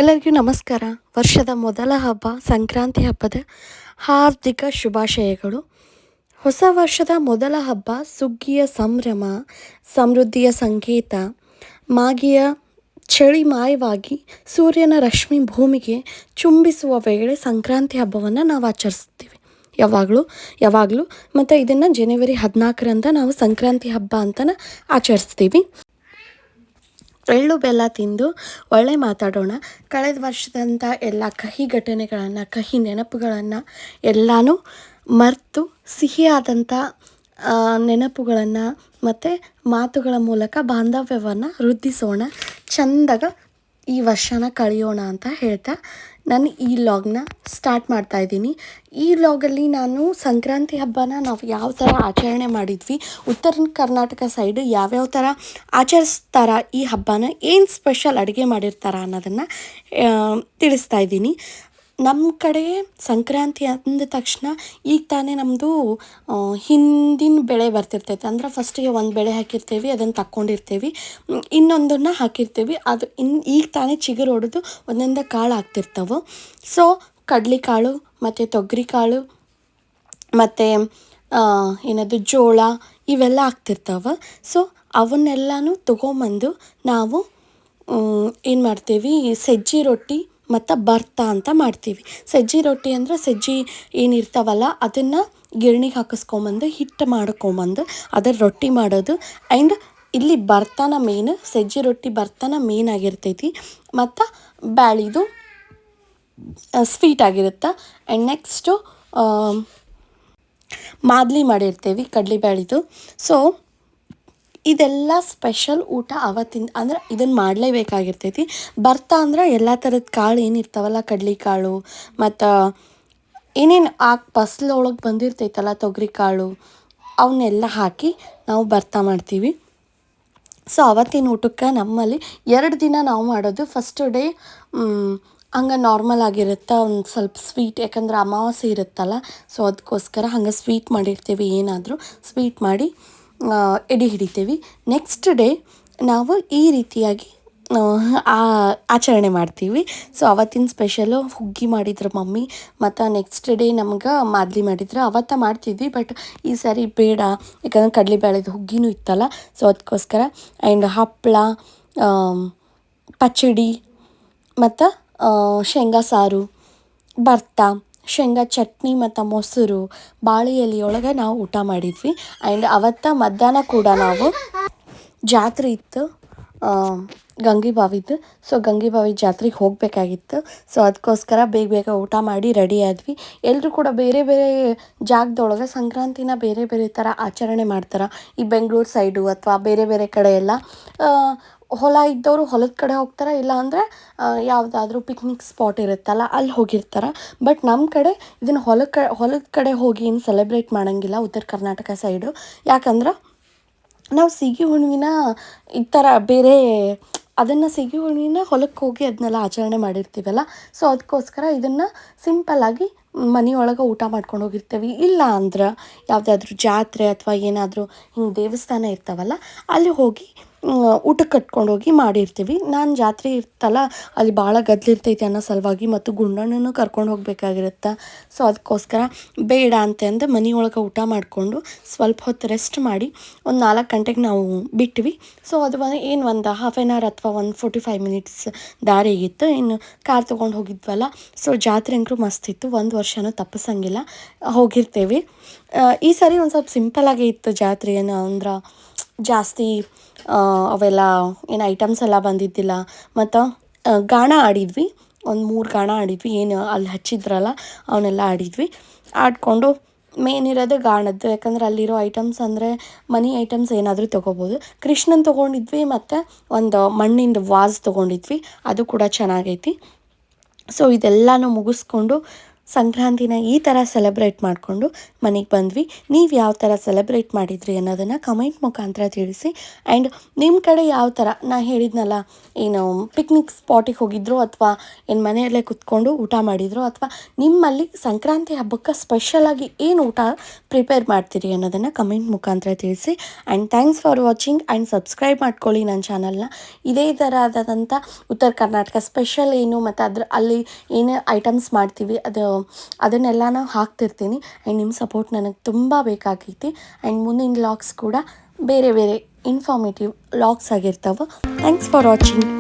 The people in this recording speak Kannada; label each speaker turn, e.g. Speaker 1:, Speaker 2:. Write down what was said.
Speaker 1: ಎಲ್ಲರಿಗೂ ನಮಸ್ಕಾರ. ವರ್ಷದ ಮೊದಲ ಹಬ್ಬ ಸಂಕ್ರಾಂತಿ ಹಬ್ಬದ ಹಾರ್ದಿಕ ಶುಭಾಶಯಗಳು. ಹೊಸ ವರ್ಷದ ಮೊದಲ ಹಬ್ಬ ಸುಗ್ಗಿಯ ಸಂಭ್ರಮ, ಸಮೃದ್ಧಿಯ ಸಂಕೇತ. ಮಾಗಿಯ ಚಳಿ ಮಾಯವಾಗಿ ಸೂರ್ಯನ ರಶ್ಮಿ ಭೂಮಿಗೆ ಚುಂಬಿಸುವ ವೇಳೆ ಸಂಕ್ರಾಂತಿ ಹಬ್ಬವನ್ನು ನಾವು ಆಚರಿಸ್ತೀವಿ ಯಾವಾಗಲೂ. ಮತ್ತು ಇದನ್ನು ಜನವರಿ 14ರಂದ ನಾವು ಸಂಕ್ರಾಂತಿ ಹಬ್ಬ ಅಂತಲೇ ಆಚರಿಸ್ತೀವಿ. ಎಳ್ಳು ಬೆಲ್ಲ ತಿಂದು ಒಳ್ಳೆ ಮಾತಾಡೋಣ. ಕಳೆದ ವರ್ಷದಂಥ ಎಲ್ಲ ಕಹಿ ಘಟನೆಗಳನ್ನು, ಕಹಿ ನೆನಪುಗಳನ್ನು ಎಲ್ಲನೂ ಮರೆತು ಸಿಹಿಯಾದಂಥ ನೆನಪುಗಳನ್ನು ಮತ್ತು ಮಾತುಗಳ ಮೂಲಕ ಬಾಂಧವ್ಯವನ್ನು ವೃದ್ಧಿಸೋಣ. ಚೆಂದಾಗ ಈ ವರ್ಷನ ಕಳೆಯೋಣ ಅಂತ ಹೇಳ್ತಾ ನಾನು ಈ ವ್ಲಾಗ್ನ ಸ್ಟಾರ್ಟ್ ಮಾಡ್ತಾಯಿದ್ದೀನಿ. ಈ ವ್ಲಾಗಲ್ಲಿ ನಾನು ಸಂಕ್ರಾಂತಿ ಹಬ್ಬನ ನಾವು ಯಾವ ಥರ ಆಚರಣೆ ಮಾಡಿದ್ವಿ, ಉತ್ತರ ಕರ್ನಾಟಕ ಸೈಡು ಯಾವ್ಯಾವ ಥರ ಆಚರಿಸ್ತಾರ, ಈ ಹಬ್ಬನ ಏನು ಸ್ಪೆಷಲ್ ಅಡುಗೆ ಮಾಡಿರ್ತಾರ ಅನ್ನೋದನ್ನು ತಿಳಿಸ್ತಾ ಇದ್ದೀನಿ. ನಮ್ಮ ಕಡೆ ಸಂಕ್ರಾಂತಿ ಅಂದ ತಕ್ಷಣ ಈಗ ತಾನೇ ನಮ್ಮದು ಹಿಂದಿನ ಬೆಳೆ ಬರ್ತಿರ್ತೈತೆ. ಅಂದ್ರೆ ಫಸ್ಟಿಗೆ ಒಂದು ಬೆಳೆ ಹಾಕಿರ್ತೀವಿ, ಅದನ್ನು ತಕ್ಕೊಂಡಿರ್ತೀವಿ, ಇನ್ನೊಂದನ್ನು ಹಾಕಿರ್ತೀವಿ, ಅದು ಈಗ ತಾನೇ ಚಿಗುರು ಹೊಡೆದು ಒಂದೊಂದು ಕಾಳು ಆಗ್ತಿರ್ತವೆ. ಸೊ ಕಡ್ಲೆಕಾಳು ಮತ್ತು ತೊಗರಿಕಾಳು ಮತ್ತು ಏನದು ಜೋಳ ಇವೆಲ್ಲ ಆಗ್ತಿರ್ತವೆ. ಸೊ ಅವನ್ನೆಲ್ಲನೂ ತೊಗೊಂಬಂದು ನಾವು ಏನು ಮಾಡ್ತೀವಿ, ಸಜ್ಜಿ ರೊಟ್ಟಿ ಮತ್ತು ಭರ್ತಾ ಅಂತ ಮಾಡ್ತೀವಿ. ಸಜ್ಜಿ ರೊಟ್ಟಿ ಅಂದರೆ ಸಜ್ಜಿ ಏನಿರ್ತಾವಲ್ಲ ಅದನ್ನು ಗಿರಣಿಗೆ ಹಾಕಿಸ್ಕೊಂಬಂದು ಹಿಟ್ಟು ಮಾಡ್ಕೊಂಬಂದು ಅದರ ರೊಟ್ಟಿ ಮಾಡೋದು. ಆ್ಯಂಡ್ ಇಲ್ಲಿ ಭರ್ತಾನ ಮೇನ್, ಸಜ್ಜಿ ರೊಟ್ಟಿ ಭರ್ತಾನ ಮೇನ್ ಆಗಿರ್ತೈತಿ. ಮತ್ತು ಬ್ಯಾಳಿದು ಸ್ವೀಟ್ ಆಗಿರುತ್ತೆ. ಆ್ಯಂಡ್ ನೆಕ್ಸ್ಟು ಮಾದಲಿ ಮಾಡಿರ್ತೀವಿ ಕಡಲೆಬೇಳೆದು. ಸೊ ಇದೆಲ್ಲ ಸ್ಪೆಷಲ್ ಊಟ ಅವತ್ತಿನ, ಅಂದ್ರೆ ಇದನ್ನು ಮಾಡಲೇಬೇಕಾಗಿರ್ತೈತಿ. ಭರ್ತಾ ಅಂದ್ರೆ ಎಲ್ಲ ಥರದ ಕಾಳು ಏನಿರ್ತಾವಲ್ಲ, ಕಡ್ಲೆಕಾಳು ಮತ್ತು ಏನೇನು ಆ ಫಸಲೊಳಗೆ ಬಂದಿರ್ತೈತಲ್ಲ ತೊಗರಿಕಾಳು, ಅವನ್ನೆಲ್ಲ ಹಾಕಿ ನಾವು ಭರ್ತಾ ಮಾಡ್ತೀವಿ. ಸೊ ಅವತ್ತಿನ ಊಟಕ್ಕೆ ನಮ್ಮಲ್ಲಿ 2 ದಿನ ನಾವು ಮಾಡೋದು. ಫಸ್ಟ್ ಡೇ ಹಂಗೆ ನಾರ್ಮಲ್ ಆಗಿರುತ್ತೆ, ಒಂದು ಸ್ವಲ್ಪ ಸ್ವೀಟ್, ಯಾಕಂದ್ರೆ ಅಮಾವಾಸ್ಯೆ ಇರುತ್ತಲ್ಲ, ಸೊ ಅದಕ್ಕೋಸ್ಕರ ಹಂಗೆ ಸ್ವೀಟ್ ಮಾಡಿರ್ತೀವಿ. ಏನಾದರೂ ಸ್ವೀಟ್ ಮಾಡಿ ಎಡೆ ಹಿಡಿತೀವಿ. ನೆಕ್ಸ್ಟ್ ಡೇ ನಾವು ಈ ರೀತಿಯಾಗಿ ಆಚರಣೆ ಮಾಡ್ತೀವಿ. ಸೊ ಅವತ್ತಿನ ಸ್ಪೆಷಲು ಹುಗ್ಗಿ ಮಾಡಿದ್ರು ಮಮ್ಮಿ, ಮತ್ತು ನೆಕ್ಸ್ಟ್ ಡೇ ನಮ್ಗೆ ಮಾದಲಿ ಮಾಡಿದ್ರು. ಅವತ್ತು ಮಾಡ್ತಿದ್ವಿ, ಬಟ್ ಈ ಸಾರಿ ಬೇಡ, ಯಾಕಂದ್ರೆ ಕಡಲೆಬೇಳೆದು ಹುಗ್ಗಿನೂ ಇತ್ತಲ್ಲ, ಸೊ ಅದಕ್ಕೋಸ್ಕರ. ಆ್ಯಂಡ್ ಹಪ್ಪಳ, ಪಚ್ಚಡಿ ಮತ್ತು ಶೇಂಗಾ ಸಾರು, ಭರ್ತಾ, ಶೇಂಗಾ ಚಟ್ನಿ ಮತ್ತು ಮೊಸರು, ಬಾಳೆ ಎಲೆಯೊಳಗೆ ನಾವು ಊಟ ಮಾಡಿದ್ವಿ. ಆ್ಯಂಡ್ ಅವತ್ತು ಮಧ್ಯಾಹ್ನ ಕೂಡ ನಾವು ಜಾತ್ರೆ ಇತ್ತು ಗಂಗಿಬಾವಿದು. ಸೊ ಗಂಗಿಬಾವಿ ಜಾತ್ರೆಗೆ ಹೋಗಬೇಕಾಗಿತ್ತು. ಸೊ ಅದಕ್ಕೋಸ್ಕರ ಬೇಗ ಊಟ ಮಾಡಿ ರೆಡಿ ಆದ್ವಿ. ಎಲ್ಲರೂ ಕೂಡ ಬೇರೆ ಬೇರೆ ಜಾಗದೊಳಗೆ ಸಂಕ್ರಾಂತಿನ ಬೇರೆ ಬೇರೆ ಥರ ಆಚರಣೆ ಮಾಡ್ತಾರೆ. ಈ ಬೆಂಗಳೂರು ಸೈಡು ಅಥವಾ ಬೇರೆ ಬೇರೆ ಕಡೆ ಎಲ್ಲ ಹೊಲ ಇದ್ದವರು ಹೊಲದ ಕಡೆ ಹೋಗ್ತಾರೆ, ಇಲ್ಲ ಅಂದರೆ ಯಾವುದಾದ್ರೂ ಪಿಕ್ನಿಕ್ ಸ್ಪಾಟ್ ಇರುತ್ತಲ್ಲ ಅಲ್ಲಿ ಹೋಗಿರ್ತಾರೆ. ಬಟ್ ನಮ್ಮ ಕಡೆ ಇದನ್ನು ಹೊಲದ ಕಡೆ ಹೋಗಿ ಏನು ಸೆಲೆಬ್ರೇಟ್ ಮಾಡೋಂಗಿಲ್ಲ ಉತ್ತರ ಕರ್ನಾಟಕ ಸೈಡು. ಯಾಕಂದ್ರೆ ನಾವು ಸಿಗಿ ಹುಣ್ಣಿಮೆನ ಈ ಥರ ಬೇರೆ ಅದನ್ನು ಸಿಗಿ ಹುಣ್ಣಿಮೆನ ಹೊಲಕ್ಕೆ ಹೋಗಿ ಅದನ್ನೆಲ್ಲ ಆಚರಣೆ ಮಾಡಿರ್ತೀವಲ್ಲ, ಸೊ ಅದಕ್ಕೋಸ್ಕರ ಇದನ್ನು ಸಿಂಪಲ್ಲಾಗಿ ಮನೆಯೊಳಗೆ ಊಟ ಮಾಡ್ಕೊಂಡು ಹೋಗಿರ್ತೀವಿ. ಇಲ್ಲ ಅಂದ್ರೆ ಯಾವುದಾದ್ರೂ ಜಾತ್ರೆ ಅಥವಾ ಏನಾದರೂ ಹಿಂಗೆ ದೇವಸ್ಥಾನ ಇರ್ತಾವಲ್ಲ ಅಲ್ಲಿ ಹೋಗಿ ಊಟಕ್ಕೆ ಕಟ್ಕೊಂಡು ಹೋಗಿ ಮಾಡಿರ್ತೀವಿ. ನಾನು ಜಾತ್ರೆ ಇರ್ತಲ್ಲ ಅಲ್ಲಿ ಭಾಳ ಗದ್ದಲಿರ್ತೈತಿ ಅನ್ನೋ ಸಲುವಾಗಿ, ಮತ್ತು ಗುಂಡಣ್ಣನೂ ಕರ್ಕೊಂಡು ಹೋಗ್ಬೇಕಾಗಿರುತ್ತೆ. ಸೊ ಅದಕ್ಕೋಸ್ಕರ ಬೇಡ ಅಂತಂದು ಮನೆಯೊಳಗೆ ಊಟ ಮಾಡಿಕೊಂಡು ಸ್ವಲ್ಪ ಹೊತ್ತು ರೆಸ್ಟ್ ಮಾಡಿ ಒಂದು 4 ಗಂಟೆಗೆ ನಾವು ಬಿಟ್ವಿ. ಸೊ ಅದು ಒಂದು ಹಾಫ್ ಆನ್ ಅವರ್ ಅಥವಾ ಒಂದು 45 ಮಿನಿಟ್ಸ್ ದಾರಿಗಿತ್ತು. ಇನ್ನು ಕಾರ್ ತೊಗೊಂಡು ಹೋಗಿದ್ವಲ್ಲ, ಸೊ ಜಾತ್ರೆ ಅಂಕರು ಮಸ್ತಿತ್ತು. ಒಂದು ವರ್ಷನೂ ತಪ್ಪಿಸಂಗಿಲ್ಲ, ಹೋಗಿರ್ತೇವೆ. ಈ ಸಾರಿ ಒಂದು ಸ್ವಲ್ಪ ಸಿಂಪಲ್ಲಾಗೇ ಇತ್ತು ಜಾತ್ರೆ. ಏನು ಅಂದ್ರೆ ಜಾಸ್ತಿ ಅವೆಲ್ಲ ಏನು ಐಟಮ್ಸ್ ಎಲ್ಲ ಬಂದಿದ್ದಿಲ್ಲ. ಮತ್ತು ಗಾಣ ಆಡಿದ್ವಿ, ಒಂದು 3 ಗಾಣ ಆಡಿದ್ವಿ. ಏನು ಅಲ್ಲಿ ಹಚ್ಚಿದ್ರಲ್ಲ ಅವನ್ನೆಲ್ಲ ಆಡಿದ್ವಿ. ಆಡಿಕೊಂಡು ಮೇನ್ ಇರೋದು ಗಾಣದ್ದು, ಯಾಕಂದ್ರೆ ಅಲ್ಲಿರೋ ಐಟಮ್ಸ್ ಅಂದರೆ ಮನಿ ಐಟಮ್ಸ್ ಏನಾದರೂ ತೊಗೋಬೋದು. ಕೃಷ್ಣನ್ ತೊಗೊಂಡಿದ್ವಿ ಮತ್ತು ಒಂದು ಮಣ್ಣಿಂದು ವಾಸ್ ತೊಗೊಂಡಿದ್ವಿ, ಅದು ಕೂಡ ಚೆನ್ನಾಗೈತಿ. ಸೊ ಇದೆಲ್ಲನೂ ಮುಗಿಸ್ಕೊಂಡು ಸಂಕ್ರಾಂತಿನ ಈ ಥರ ಸೆಲೆಬ್ರೇಟ್ ಮಾಡಿಕೊಂಡು ಮನೆಗೆ ಬಂದ್ವಿ. ನೀವು ಯಾವ ಥರ ಸೆಲೆಬ್ರೇಟ್ ಮಾಡಿದ್ರಿ ಅನ್ನೋದನ್ನು ಕಮೆಂಟ್ ಮುಖಾಂತರ ತಿಳಿಸಿ. ಆ್ಯಂಡ್ ನಿಮ್ಮ ಕಡೆ ಯಾವ ಥರ ಹೇಳಿದ್ನಲ್ಲ, ಏನು ಪಿಕ್ನಿಕ್ ಸ್ಪಾಟಿಗೆ ಹೋಗಿದ್ರು ಅಥವಾ ಏನು ಮನೆಯಲ್ಲೇ ಕುತ್ಕೊಂಡು ಊಟ ಮಾಡಿದ್ರು, ಅಥವಾ ನಿಮ್ಮಲ್ಲಿ ಸಂಕ್ರಾಂತಿ ಹಬ್ಬಕ್ಕೆ ಸ್ಪೆಷಲಾಗಿ ಏನು ಊಟ ಪ್ರಿಪೇರ್ ಮಾಡ್ತೀರಿ ಅನ್ನೋದನ್ನು ಕಮೆಂಟ್ ಮುಖಾಂತರ ತಿಳಿಸಿ. And thanks for watching and subscribe ಮಾಡ್ಕೊಳ್ಳಿ ನನ್ನ ಚಾನಲ್ನ. ಇದೇ ಥರ ಆದಂಥ ಉತ್ತರ ಕರ್ನಾಟಕ ಸ್ಪೆಷಲ್ ಏನು ಮತ್ತು ಅಲ್ಲಿ ಏನೇ ಐಟಮ್ಸ್ ಮಾಡ್ತೀವಿ ಅದನ್ನೆಲ್ಲ ನಾವು ಹಾಕ್ತಿರ್ತೀನಿ. ಆ್ಯಂಡ್ ನಿಮ್ಮ ಸಪೋರ್ಟ್ ನನಗೆ ತುಂಬ ಬೇಕಾಗೈತಿ. ಆ್ಯಂಡ್ ಮುಂದಿನ ವ್ಲಾಗ್ಸ್ ಕೂಡ ಬೇರೆ ಬೇರೆ ಇನ್ಫಾರ್ಮೇಟಿವ್ ವ್ಲಾಗ್ಸ್ ಆಗಿರ್ತಾವೆ. Thanks for watching.